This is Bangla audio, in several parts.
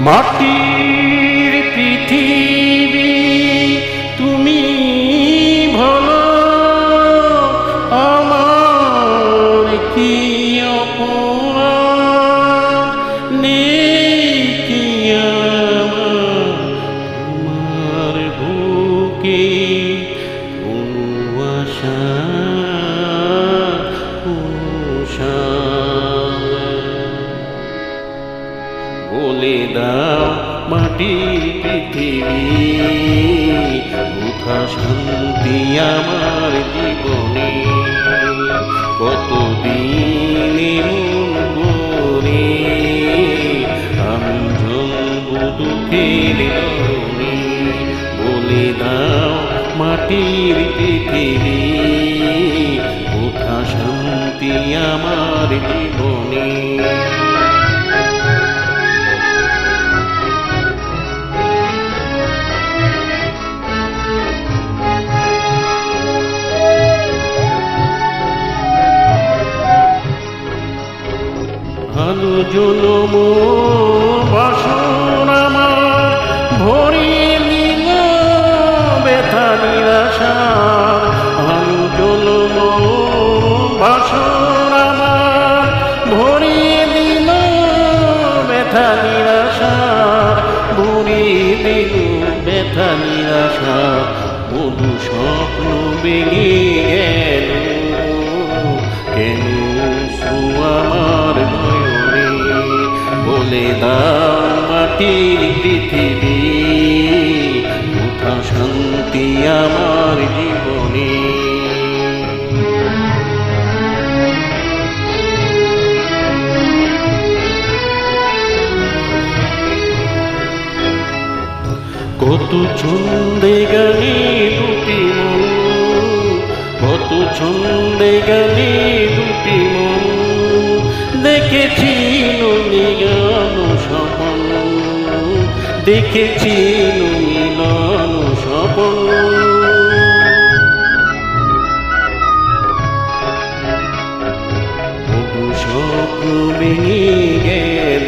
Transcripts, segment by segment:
মাটির পৃথিবী তুমি ভালো, আমার কি অপরাধ, নেই কি আমার বুকে কোনো আশা, বলে দাও মাটির পৃথিবী, কোথা শান্তি আমার জীবনে, কতদিন এমন করে আমি জ্বলব দুঃখের দহনে। বলে দাও মাটির পৃথিবী, কোথা শান্তি আমার জীবনে। আলো জনম বাসন আমার ভরিয়ে নিল ব্যথা নিরাশার। আলো জনম বাসন আমার ভরিয়ে দিল ব্যথা নিরাশার, ভরিয়ে দিল ব্যথা নিরাশার। মধু স্বপ্ন ভেঙে গেল কেন আমার নয়নে। বলে দাও মাটির পৃথিবী, কোথা শান্তি আমার জীবনে। কত ছন্দে গানে দুটি মন, কত ছন্দে গানে দুটি মন, দেখেছি মিলন স্বপন, দেখেছি মিলন স্বপন। মধু স্বপ্ন ভেঙে গেল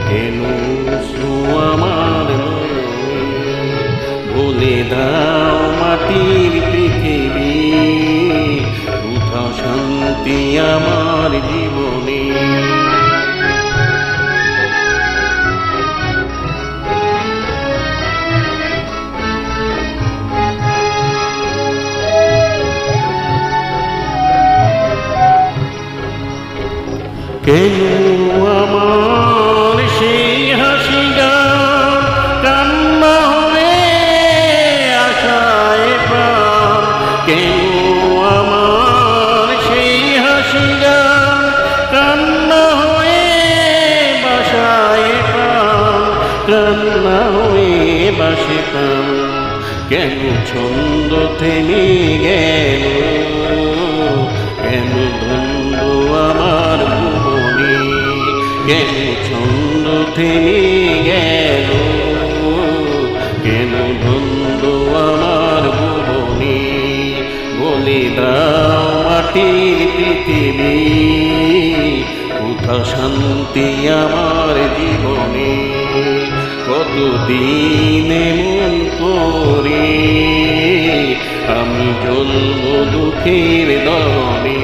কেন আমার নয়নে। বলে দাও মাটির পৃথিবী, কোথা শান্তি আমার জীবনে। কেন আমার সেই হাসি গান কান্না হয়ে আশায় প্রাণ। কেন আমার সেই হাসি গান কান্না হয়ে বাসায় প্রাণ, কান্না হয়ে বাসে প্রাণ। কেন ছন্দ থেমে গেল, কেন দ্বন্দ্ব আমার ভুবনে, কেন ছন্দ থেমে গেল, কেন দ্বন্দ্ব আমার ভুবনে। বলে দাও মাটির পৃথিবী, কোথা শান্তি আমার জীবনে। কতদিন এমন করে আমি জ্বলব দুঃখের দহনে।